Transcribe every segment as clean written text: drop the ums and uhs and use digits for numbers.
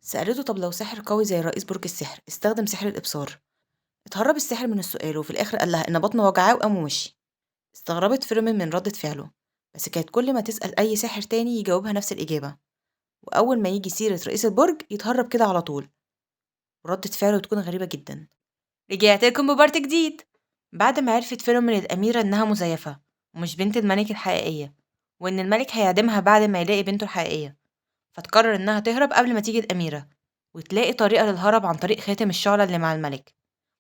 سألته طب لو ساحر قوي زي رئيس برج السحر استخدم سحر الإبصار، اتهرب الساحر من السؤال وفي الآخر قال لها إن بطنه وجعاه وقام ومشي. استغربت فيرمين من ردة فعله، بس كانت كل ما تسأل أي ساحر تاني يجاوبها نفس الإجابة، وأول ما يجي سيرة رئيس البرج يتهرب كده على طول، وردة فعله تكون غريبة جدا. رجعت لكم ببارت جديد. بعد ما عرفت فيرمين الأميرة إنها مزيفة ومش بنت الملك الحقيقية، وإن الملك هيعدمها بعد ما يلاقي بنته الحقيقية، فتقرر إنها تهرب قبل ما تيجي الأميرة وتلاقي طريقة للهرب عن طريق خاتم الشعلة اللي مع الملك.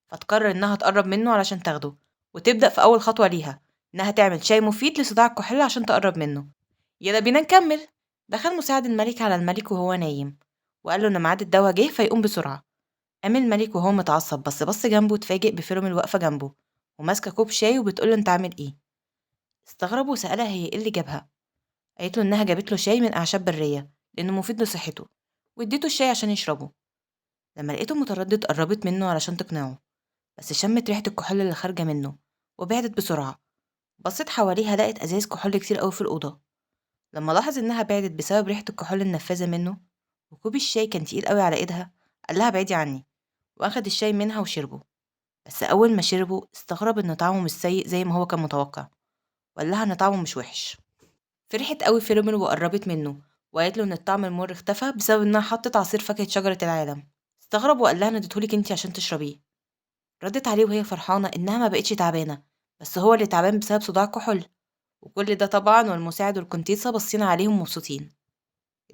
فتقرر إنها تقرب منه علشان تاخده، وتبدأ في أول خطوة ليها إنها تعمل شاي مفيد لصداع الكحول عشان تقرب منه. يلا بينا نكمل. دخل مساعد الملك على الملك وهو نايم، وقال له إن ميعاد الدوا جه فيقوم بسرعة. قام الملك وهو متعصب بس بص جنبه واتفاجئ بفيلم واقفة جنبه وماسكة كوب شاي وبتقوله انت عامل ايه. استغرب وسألها هي ايه اللي جابها. قالت له انها جابت له شاي من اعشاب برية لانه مفيد لصحته، واديته الشاي عشان يشربه. لما لقيته متردد قربت منه علشان تقنعه، بس شمت ريحة الكحول اللي خارجة منه وبعدت بسرعة. بصت حواليها لقت ازايز كحول كتير قوي في الأوضة. لما لاحظ انها بعدت بسبب ريحة الكحول النفاذة منه وكوب الشاي كان تقيل قوي على ايدها، قال لها بعيدي عني، واخد الشاي منها وشربه. بس أول ما شربه استغرب إن طعمه مش سيء زي ما هو كان متوقع، وقال لها إن طعمه مش وحش. فرحت قوي فيلمين وقربت منه، وقالت له إن الطعم المر اختفى بسبب إنها حطت عصير فاكهة شجرة العالم. استغرب وقال لها إن اديتهولك انتي عشان تشربيه. ردت عليه وهي فرحانة إنها ما بقتش تعبانة، بس هو اللي تعبان بسبب صداع كحول. وكل ده طبعا والمساعد والكونتيسة باصين عليهم مبسوطين.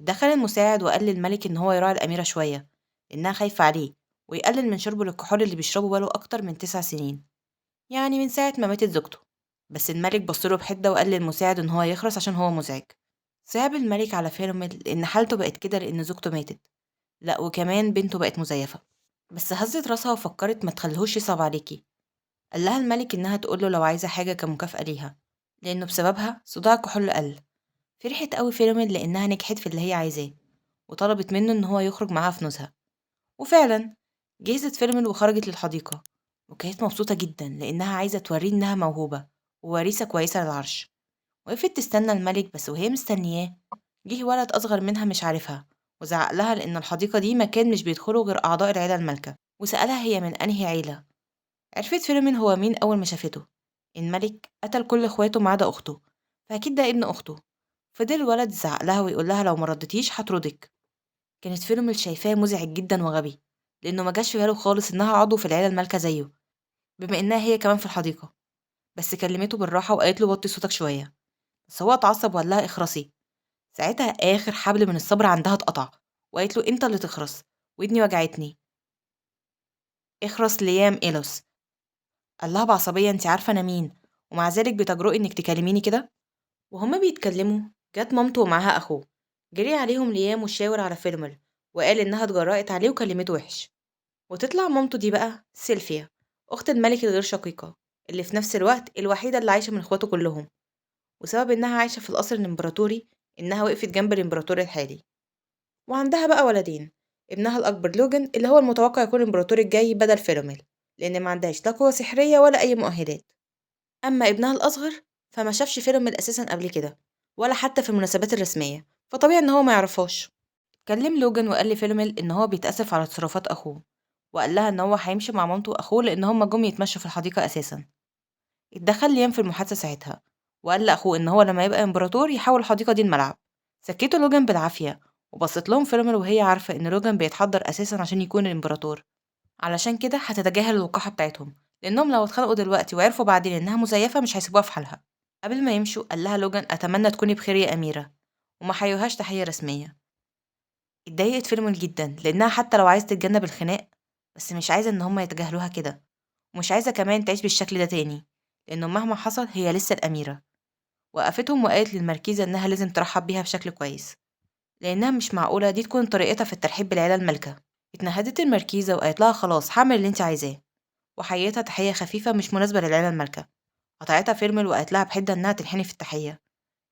دخل المساعد وقال للملك إن هو يراعي الأميرة شوية، إنها خايفة عليه، ويقلل من شربه للكحول اللي بيشربه بقاله أكتر من 9 سنين، يعني من ساعة ما ماتت زوجته. بس الملك بصله بحدة وقال للمساعد إن هو يخرس عشان هو مزعج. صعب الملك على فيرميل لأن حالته بقت كده لأن زوجته ماتت، لأ وكمان بنته بقت مزيفة. بس هزت راسها وفكرت ما تخليهوش يصعب عليكي. قال لها الملك إنها تقوله لو عايزة حاجة كمكافأة ليها، لأنه بسببها صداع الكحول قل. فرحت قوي فيرميل لأنها نجحت في اللي هي عايزاه، وطلبت منه إن هو يخرج معاها في نزهة. وفعلا جهزت فيرميل وخرجت للحديقة، وكانت مبسوطة جدا لأنها عايزة توريه إنها موهوبة ووريثة كويسة للعرش. وقفت تستنى الملك بس وهي مستنياه جه ولد أصغر منها مش عارفها، وزعق لها لأن الحديقة دي مكان مش بيدخله غير أعضاء العيلة المالكة، وسألها هي من أنهي عيلة. عرفت فيرمين هو مين أول ما شافته. الملك قتل كل اخواته ما عدا أخته، فأكيد ده ابن أخته. فضل الولد يزعق لها ويقول لها لو مردتيش هطردك. كانت فيرميل شايفاه مزعج جدا وغبي، لأنه ما جاش في باله خالص إنها عضو في العيلة المالكة زيه، بما إنها هي كمان في الحديقة. بس كلمته بالراحة وقالت له وطي صوتك شوية، بس هو اتعصب وقال لها اخرسي. ساعتها آخر حبل من الصبر عندها اتقطع، وقالت له انت اللي تخرس، ودني وجعتني. اخرس ليام إيلوس. قال لها بعصبية انت عارفة انا مين، ومع ذلك بتجرؤي انك تكلميني كده. وهما بيتكلموا جت مامته ومعاها اخوه. جري عليهم ليام وشاور على فيرمل، وقال انها اتجرأت عليه وكلمته وحش. وتطلع مامته دي بقى سيلفيا، اخت الملك الغير شقيقة، اللي في نفس الوقت الوحيدة اللي عايشة من اخواته كلهم. وسبب إنها عايشة في القصر الإمبراطوري إنها وقفت جنب الإمبراطور الحالي. وعندها بقى ولدين، ابنها الأكبر لوجن اللي هو المتوقع يكون الإمبراطور الجاي بدل فيلوميل، لأن ما عندهاش لا قوة سحرية ولا أي مؤهلات. أما ابنها الأصغر فما شافش فيلوميل أساسا قبل كده، ولا حتى في المناسبات الرسمية، فطبيعي إن هو ما يعرفهاش. كلم لوجن وقال لفيلوميل إن هو بيتأسف على تصرفات أخوه، وقال لها إن هو هيمشي مع مامته وأخوه لأن هما جم يتمشوا في الحديقة أساسا. اتدخل ليام في المحادثة ساعتها، وقال لأخوه إن هو لما يبقى إمبراطور يحول الحديقة دي الملعب. سكته لوجان بالعافية، وبصت لهم فيلمر وهي عارفة إن لوجان بيتحضر أساسا عشان يكون الإمبراطور، علشان كده هتتجاهل الوقاحة بتاعتهم، لأنهم لو اتخانقوا دلوقتي وعرفوا بعدين إنها مزيفة مش هيسيبوها في حالها. قبل ما يمشوا قال لها لوجان أتمنى تكوني بخير يا أميرة، وما حيوهاش تحية رسمية. اتضايقت فيلمر جدا لأنها حتى لو عايزة تتجنب الخناق، بس مش عايزة إن هما يتجاهلوها كده، ومش عايزة كمان تعيش بالشكل ده تاني، لأنه مهما حصل هي لسه الأميرة. وقفتهم وقالت للمركيزة إنها لازم ترحب بيها بشكل كويس، لأنها مش معقولة دي تكون طريقتها في الترحيب بالعيلة المالكة. اتنهدت المركيزة وقالت لها خلاص هعمل اللي انت عايزاه، وحيتها تحية خفيفة مش مناسبة للعيلة المالكة. قطعتها فيرمل وقالت لها بحدة إنها تنحني في التحية،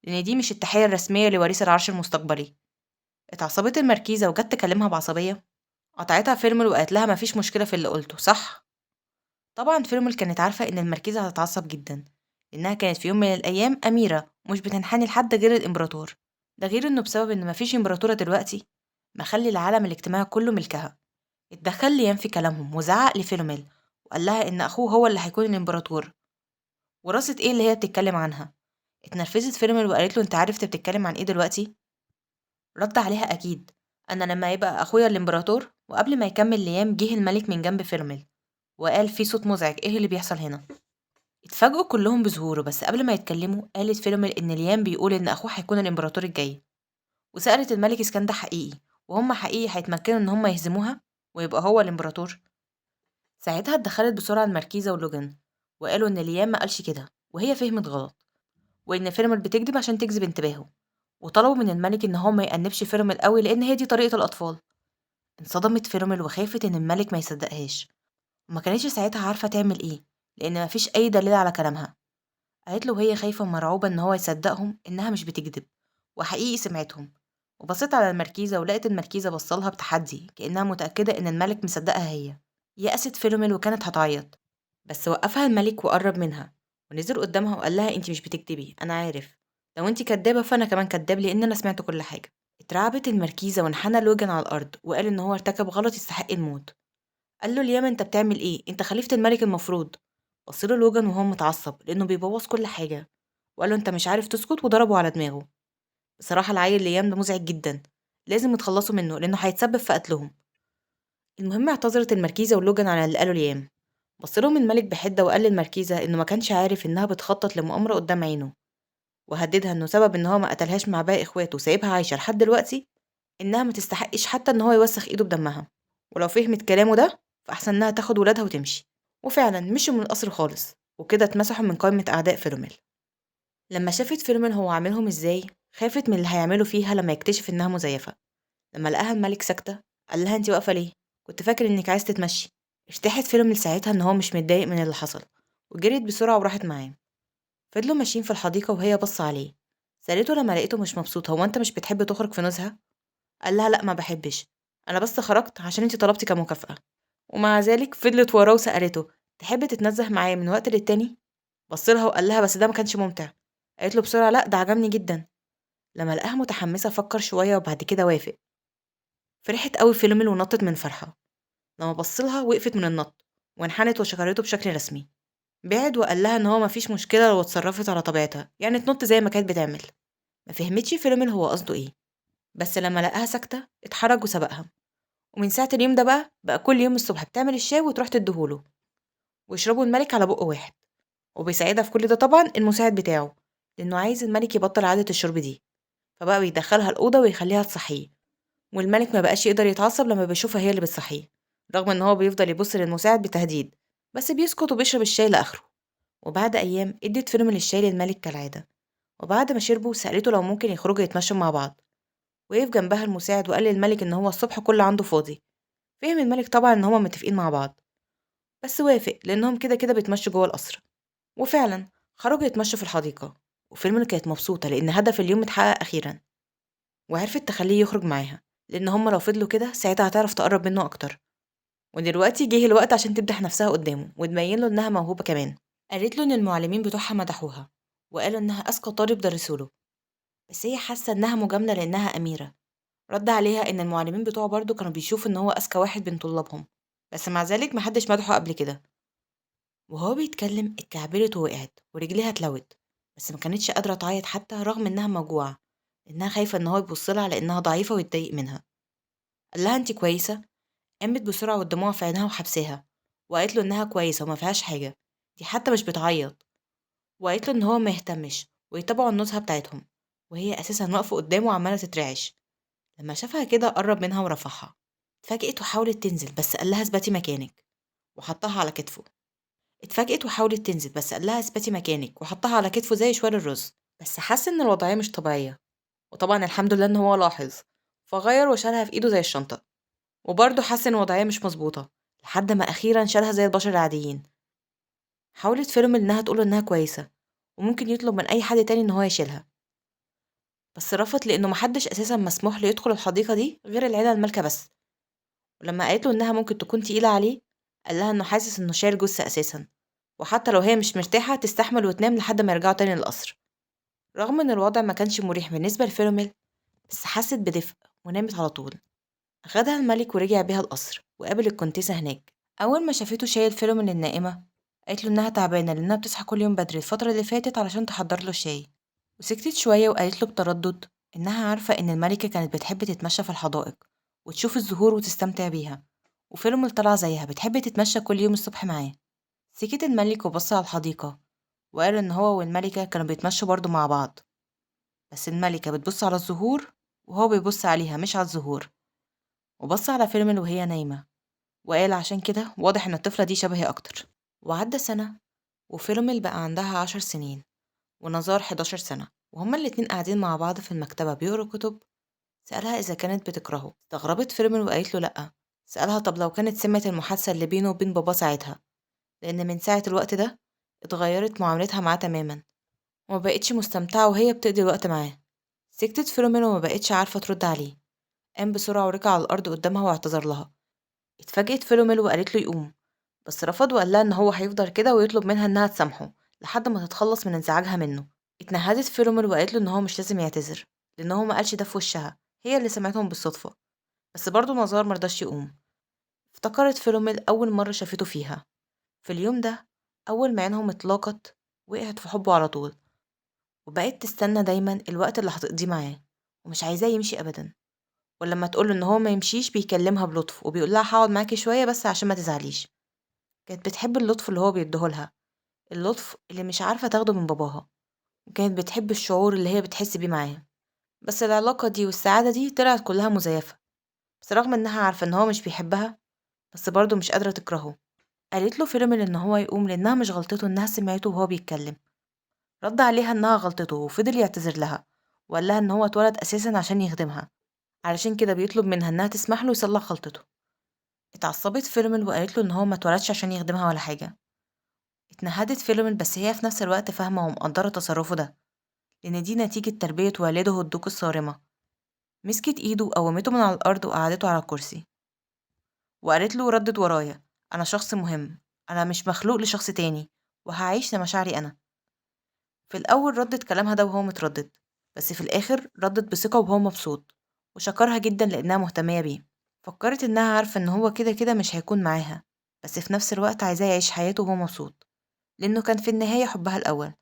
لأن دي مش التحية الرسمية لوريث العرش المستقبلي. اتعصبت المركيزة وجت تكلمها بعصبية. قطعتها فيرمل وقالت لها مفيش مشكلة في اللي قلته صح. طبعا فيرمل كانت عارفة إن المركيزة هتتعصب جدا، إنها كانت في يوم من الأيام أميرة مش بتنحني لحد غير الإمبراطور. ده غير إنه بسبب إن مفيش إمبراطورة دلوقتي، مخلي العالم الاجتماعي كله ملكها. اتدخل ليام في كلامهم وزعق لفيلوميل وقال لها إن أخوه هو اللي هيكون الإمبراطور. وراثة إيه اللي هي بتتكلم عنها؟ اتنرفزت فيلوميل وقالت له أنت عارف أنت بتتكلم عن إيه دلوقتي؟ رد عليها أكيد، أنا لما يبقى أخويا الإمبراطور. وقبل ما يكمل ليام جه الملك من جنب فيلوميل وقال في صوت مزعج، إيه اللي بيحصل هنا؟ اتفاجئوا كلهم بظهوره، بس قبل ما يتكلموا قالت فيلوميل إن ليام بيقول إن أخوه هيكون الإمبراطور الجاي. وسألت الملك إذا كان ده حقيقي وهم حقيقي هيتمكنوا إن هم يهزموها ويبقى هو الإمبراطور. ساعتها اتدخلت بسرعة المركيزة ولوجان وقالوا إن ليام ما قالش كده وهي فهمت غلط، وإن فيلوميل بتكذب عشان تجذب انتباهه. وطلبوا من الملك إن هو ما يأنبش فيلوميل قوي لأن هي دي طريقة الأطفال. انصدمت فيلوميل وخافت إن الملك ما يصدقهاش، وما كانتش ساعتها عارفة تعمل إيه لأن مفيش أي دليل على كلامها. قالت له وهي خايفة ومرعوبة إن هو يصدقهم إنها مش بتكذب وحقيقي سمعتهم. وبصيت على المركيزة ولقيت المركيزة بصلها بتحدي كأنها متأكدة إن الملك مصدقها هي. يأست فيلوميل وكانت هتعيط، بس وقفها الملك وقرب منها ونزل قدامها وقال لها انتي مش بتكدبي، انا عارف. لو انتي كدابة فانا كمان كداب لان انا سمعت كل حاجة. اترعبت المركيزة وانحنى لوجن على الارض وقال ان هو ارتكب غلط يستحق الموت. قال له الياما انت بتعمل ايه، انت خليفة الملك المفروض. بصله لوجن وهو متعصب لانه بيبوظ كل حاجة وقال له انت مش عارف تسكت وضربه على دماغه. بصراحة العيل ليام ده مزعج جدا، لازم يتخلصوا منه لانه هيتسبب في قتلهم. المهم اعتذرت المركيزة ولوجان على اللي قاله ليام. بصلهم الملك بحدة وقال للمركيزة إنه ما كانش عارف إنها بتخطط لمؤامرة قدام عينه، وهددها إنه سبب إن هو ما قتلهاش مع باقي إخواته وسايبها عايشة لحد دلوقتي إنها ما تستحقش حتى إن هو يوسخ إيده بدمها. ولو فهمت كلامه ده فأحسن إنها تاخد ولادها وتمشي. وفعلا مشوا من القصر خالص وكده اتمسحوا من قائمة أعداء فيلوميل. لما شافت فيلوميل هو عاملهم إزاي خافت من اللي هيعملوا فيها لما يكتشف إنها مزيفة. لما لقاها الملك ساكتة قال لها انتي واقفة ليه؟ كنت فاكر انك عايز تتمشي. ارتاحت فيلم ساعتها ان هو مش متضايق من اللي حصل وجريت بسرعة وراحت معاه. فضلوا ماشيين في الحديقة وهي بص عليه. سألته لما لقيته مش مبسوط هو انت مش بتحب تخرج في نزهة؟ قال لها لا ما بحبش، انا بس خرجت عشان انتي طلبتي كمكافأة. ومع ذلك فضلت وراه وسألته تحب تتنزه معايا من وقت للتاني؟ بصلها وقال لها بس ده ما كانش ممتع. قالت له بسرعة لا ده عجبني جدا. لما لقاها متحمسة فكر شوية وبعد كده وافق. فرحت قوي فيلوميل ونطت من فرحة. لما بصلها وقفت من النط وانحنت وشكرته بشكل رسمي. بعد وقال لها ان هو مفيش مشكله لو اتصرفت على طبيعتها يعني تنط زي ما كانت بتعمل. ما فهمتش فيلوميل هو قصده ايه، بس لما لقاها ساكته اتحرج وسبقها. ومن ساعه اليوم ده بقى كل يوم الصبح بتعمل الشاي وتروح تديهوله ويشربوا الملك على بق واحد. وبيساعدها في كل ده طبعا المساعد بتاعه لانه عايز الملك يبطل عاده الشرب دي. فبقى بيدخلها الاوضه ويخليها تصحيه. والملك ما بقاش يقدر يتعصب لما بيشوفها هي اللي بتصحيه، رغم ان هو بيفضل يبص للمساعد بتهديد، بس بيسكت وبيشرب الشاي لاخره. وبعد ايام ادت فيلم الشاي للملك كالعاده. وبعد ما شربوا سالته لو ممكن يخرجوا يتمشوا مع بعض. وقف جنبها المساعد وقال للملك ان هو الصبح كله عنده فاضي. فهم الملك طبعا ان هما متفقين مع بعض، بس وافق لانهم كده كده بيتمشوا جوه القصر. وفعلا خرجوا يتمشوا في الحديقه. وفيلم كانت مبسوطه لان هدف اليوم اتحقق اخيرا. وعرفت تخليه يخرج معاها لان هما لو فضلوا كده ساعتها هتعرف تقرب منه اكتر. ودلوقتي جه الوقت عشان تمدح نفسها قدامه وتبين له انها موهوبة كمان. قالت له ان المعلمين بتوعها مدحوها وقالوا انها اذكى طالب درسوله، بس هي حاسة انها مجاملة لانها اميرة. رد عليها ان المعلمين بتوعه برضه كانوا بيشوفوا ان هو اذكى واحد بين طلابهم، بس مع ذلك محدش مدحه قبل كده. وهو بيتكلم اتكعبلت ووقعت ورجليها اتلوت، بس ما كانتش قادرة تعيط حتى رغم انها موجوعة، لانها خايفة ان هو يبصلها لانها ضعيفة ويتضايق منها. قال لها انت كويسة؟ قامت بسرعة والدموع في عينها وحبسها. وقالت له إنها كويسة وما فيهاش حاجة، دي حتى مش بتعيط. وقالت له إن هو ما يهتمش ويتابعوا النزهة بتاعتهم، وهي أساسا واقفة قدامه وعمالة تترعش. لما شافها كده قرب منها ورفعها. اتفاجئت وحاولت تنزل بس قال لها اثبتي مكانك وحطها على كتفه. اتفاجئت وحاولت تنزل بس قال لها اثبتي مكانك وحطها على كتفه زي شوال الرز، بس حس إن الوضعية مش طبيعية. وطبعا الحمد لله إن هو لاحظ، فغير وشالها في إيده زي الشنطة. وبرضه حس إن الوضعية مش مظبوطة لحد ما أخيرا شالها زي البشر العاديين. حاولت فيلم إنها تقوله إنها كويسة وممكن يطلب من أي حد تاني إن هو يشيلها، بس رفض لأنه محدش أساسا مسموح له يدخل الحديقة دي غير العيلة المالكة بس. ولما قالت له إنها ممكن تكون تقيلة عليه قال لها إنه حاسس إنه شايل جثة أساسا، وحتى لو هي مش مرتاحة تستحمل وتنام لحد ما يرجعوا تاني للقصر. رغم إن الوضع ما كانش مريح بالنسبة لفيلوميل، بس حست بدفء ونامت على طول. أخدها الملك ورجع بيها القصر وقابل الكونتيسة هناك. أول ما شافته شايل فيلم النائمة، قالت له إنها تعبانة لأنها بتصحى كل يوم بدري الفترة اللي فاتت علشان تحضر له الشاي. وسكتت شوية وقالت له بتردد إنها عارفة إن الملكة كانت بتحب تتمشى في الحدائق وتشوف الزهور وتستمتع بيها، وفيلم طلع زيها بتحب تتمشى كل يوم الصبح معاه. سكت الملك وبص على الحديقة وقال إن هو والملكة كانوا بيتمشوا برضه مع بعض، بس الملكة بتبص على الزهور وهو بيبص عليها مش على الزهور. وبص على فيلم وهي نايمة وقال عشان كده واضح إن الطفلة دي شبهي أكتر. وعدى سنة وفيلم بقى عندها 10 سنين ونزار 11 سنة، وهما الاتنين قاعدين مع بعض في المكتبة بيقروا كتب. سألها إذا كانت بتكرهه، استغربت فيلم وقالت له لأ. سألها طب لو كانت سمعت المحادثة اللي بينه وبين بابا ساعتها، لأن من ساعة الوقت ده اتغيرت معاملتها معاه تماما وما بقتش مستمتعة وهي بتقضي الوقت معاه. سكتت فيلومين وما بقتش عارفة ترد عليه. قام بسرعة وركع على الأرض قدامها واعتذر لها. اتفاجئت فيلوميل وقالت له يقوم، بس رفض وقال لها إن هو هيفضل كده ويطلب منها إنها تسامحه لحد ما تتخلص من انزعاجها منه. اتنهدت فيلوميل وقالت له إن هو مش لازم يعتذر لأن هو ما قالش ده في وشها، هي اللي سمعتهم بالصدفة. بس برضه نزار مرضاش يقوم. افتكرت فيلوميل أول مرة شافته فيها. في اليوم ده أول ما عينهم اتلاقت وقعت في حبه على طول، وبقت تستنى دايما الوقت اللي هتقضيه معاه ومش عايزاه يمشي أبدا. ولما تقوله إن هو ما يمشيش بيكلمها بلطف وبيقول لها هقعد معاكي شوية بس عشان ما تزعليش. كانت بتحب اللطف اللي هو بيديهولها، اللطف اللي مش عارفة تاخده من باباها، وكانت بتحب الشعور اللي هي بتحس بيه معاه. بس العلاقة دي والسعادة دي طلعت كلها مزيفة. بس رغم إنها عارفة إن هو مش بيحبها، بس برضه مش قادرة تكرهه. قالت له فيلم إن هو يقوم لأنها مش غلطته إنها سمعته وهو بيتكلم. رد عليها إنها غلطته وفضل يعتذر لها وقال لها إن هو اتولد أساسا عشان يخدمها، علشان كده بيطلب منها إنها تسمح له يصلح غلطته. اتعصبت فيلم وقالت له إن هو ما اتولدش عشان يخدمها ولا حاجة. اتنهدت فيلم بس هي في نفس الوقت فاهمة ومقدرة تصرفه ده، لأن دي نتيجة تربية والده الدوق الصارمة. مسكت إيده وقومته من على الأرض وقعدته على الكرسي وقالت له ردد ورايا، أنا شخص مهم، أنا مش مخلوق لشخص تاني وهعيش لمشاعري أنا. في الأول ردت كلامها ده وهو متردد، بس في الآخر ردت بثقة وهو مبسوط وشكرها جدا لأنها مهتمية بيه. فكرت إنها عارفة إن هو كده كده مش هيكون معاها، بس في نفس الوقت عايزاه يعيش حياته وهو مبسوط لأنه كان في النهاية حبها الأول.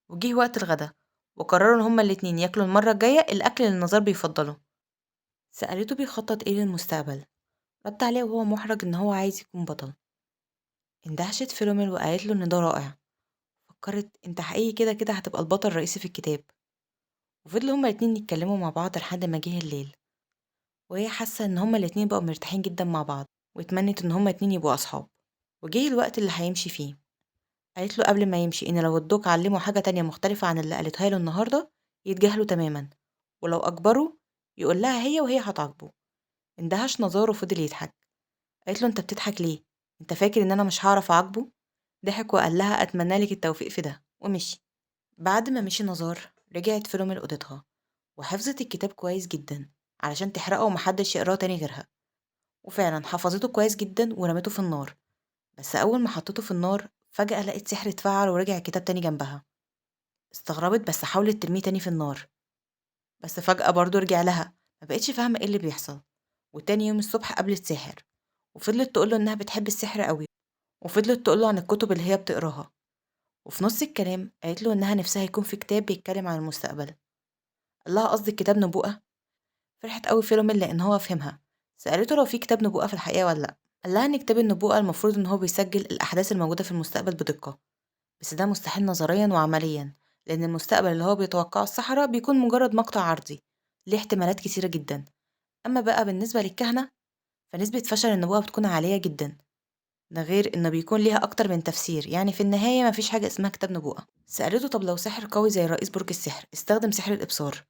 وجه وقت الغدا وقرروا إن هما الاتنين ياكلوا المرة الجاية الأكل اللي النظار بيفضله. سألته بيخطط إيه للمستقبل، رد عليه وهو محرج إن هو عايز يكون بطل. اندهشت فيلوميل وقالت له إن ده رائع. فكرت انت حقيقي كده كده هتبقى البطل الرئيسي في الكتاب. وفضلوا هما الاتنين يتكلموا مع بعض لحد ما جه الليل، وهي حاسة إن هما الاتنين بقوا مرتاحين جدا مع بعض واتمنت إن هما الاتنين يبقوا أصحاب. وجه الوقت اللي هيمشي فيه. قالت له قبل ما يمشي إن لو الدوق علمه حاجة تانية مختلفة عن اللي قالتها له النهاردة يتجاهله تماما، ولو أجبره يقول لها هي وهي هتعاقبه. اندهش نظاره وفضل يضحك. قالت له انت بتضحك ليه؟ انت فاكر ان انا مش هعرف اعاقبه؟ ضحك وقال لها اتمنى لك التوفيق في ده ومشي. بعد ما مشي نزار رجعت فيلم لأوضتها وحفظت الكتاب كويس جدا علشان تحرقه ومحدش يقراه تاني غيرها. وفعلا حفظته كويس جدا ورمته في النار. بس أول ما حطيته في النار فجأة لقيت سحر اتفعل ورجع الكتاب تاني جنبها. استغربت بس حاولت ترميه تاني في النار، بس فجأة برضه رجع لها. ما بقتش فاهمة ايه اللي بيحصل. وتاني يوم الصبح قابلت ساحر وفضلت تقوله إنها بتحب السحر قوي، وفضلت تقوله عن الكتب اللي هي بتقراها. وفي نص الكلام قالت له إنها نفسها يكون في كتاب بيتكلم عن المستقبل. قال لها قصدك كتاب نبوءة؟ فرحت قوي فيلم لأن هو فهمها. سألته لو في كتاب نبوءة في الحقيقة ولا لأ. قال لها إن كتاب النبوءة المفروض إن هو بيسجل الأحداث الموجودة في المستقبل بدقة، بس ده مستحيل نظريا وعمليا، لأن المستقبل اللي هو بيتوقعه السحرة بيكون مجرد مقطع عرضي ليه احتمالات كتيرة جدا. أما بقى بالنسبة للكهنة فنسبة فشل النبوءة بتكون عالية جدا، ده غير إنه بيكون ليها أكتر من تفسير، يعني في النهاية مفيش حاجة اسمها كتاب نبوءة. سألته طب لو ساحر قوي زي رئيس برج السحر استخدم سحر الإبصار،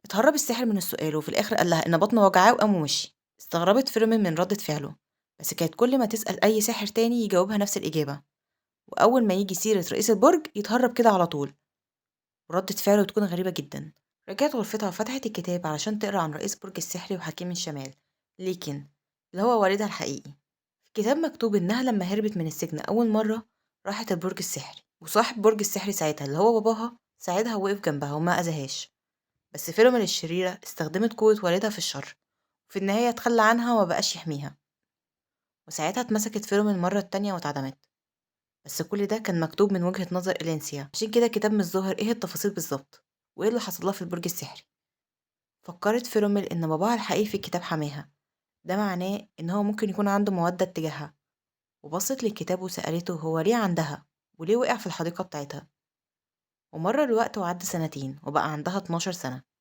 اتهرب الساحر من السؤال وفي الآخر قال لها إن بطنه وجعاه وقام ومشي. استغربت فيرمين من ردة فعله، بس كانت كل ما تسأل أي ساحر تاني يجاوبها نفس الإجابة، وأول ما يجي سيرة رئيس البرج يتهرب كده على طول وردة فعله تكون غريبة جدا. رجعت غرفتها وفتحت الكتاب علشان تقرأ عن رئيس برج السحر وحكيم الشمال ليكن اللي هو والدها الحقيقي. في الكتاب مكتوب إنها لما هربت من السجن أول مرة راحت البرج السحري، وصاحب برج السحري ساعتها اللي هو باباها ساعدها ووقف جنبها وما أذاهاش. بس فيلم الشريرة استخدمت قوة والدها في الشر، وفي النهاية اتخلى عنها وما بقاش يحميها. وساعتها اتمسكت فيرو من المرة التانية واتعدمت. بس كل ده كان مكتوب من وجهة نظر إلينسيا، عشان كده الكتاب مش ظاهر ايه التفاصيل بالظبط وايه اللي حصل لها في البرج السحري. فكرت فيروميل ان باباها الحقيقي في الكتاب حماها، ده معناه ان هو ممكن يكون عنده مودة اتجاهها. وبصت للكتاب وسألته هو ليه عندها وليه وقع في الحديقة بتاعتها. ومر الوقت وعدى سنتين وبقى عندها 12 سنة.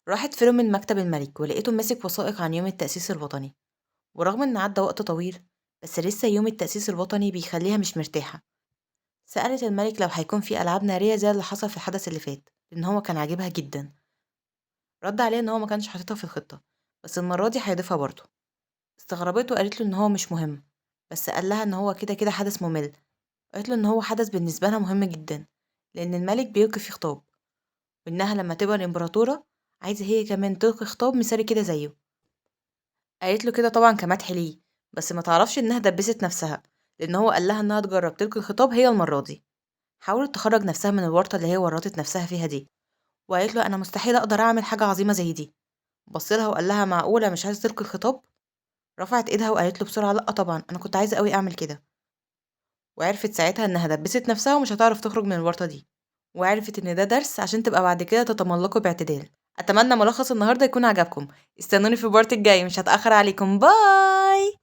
راحت فيروميل مكتب الملك ولقيته ماسك وثائق عن يوم التأسيس الوطني. ورغم ان عدى وقت طويل، بس لسه يوم التأسيس الوطني بيخليها مش مرتاحة. سألت الملك لو هيكون في ألعاب نارية زي اللي حصل في الحدث اللي فات، لأن هو كان عاجبها جدا. رد عليها إن هو ما كانش حاططها في الخطة، بس المرة دي هيضيفها برضه. استغربته وقالت له إن هو مش مهم، بس قال لها إن هو كده كده حدث ممل. قالت له إن هو حدث بالنسبة لها مهم جدا، لأن الملك بيلقي فيه خطاب، وإنها لما تبقى الإمبراطورة عايزة هي كمان تلقي خطاب مثالي كده زيه. قالت له كده طبعا كمدح ليه، بس ما تعرفش إنها دبست نفسها، لأن هو قال لها إنها تجرب تلقي الخطاب هي المرة دي. حاولت تخرج نفسها من الورطة اللي هي ورطت نفسها فيها دي، وقالت له أنا مستحيل أقدر أعمل حاجة عظيمة زي دي. بص لها وقال لها معقولة مش عايزة تلقي الخطاب؟ رفعت ايدها وقالت له بسرعة لأ طبعا أنا كنت عايزة قوي أعمل كده. وعرفت ساعتها إنها دبست نفسها ومش هتعرف تخرج من الورطة دي. وعرفت إن ده درس عشان تبقى بعد كده تتملقه باعتدال. أتمنى ملخص النهاردة يكون عجبكم. استنوني في البارت الجاي، مش هتأخر عليكم. باي.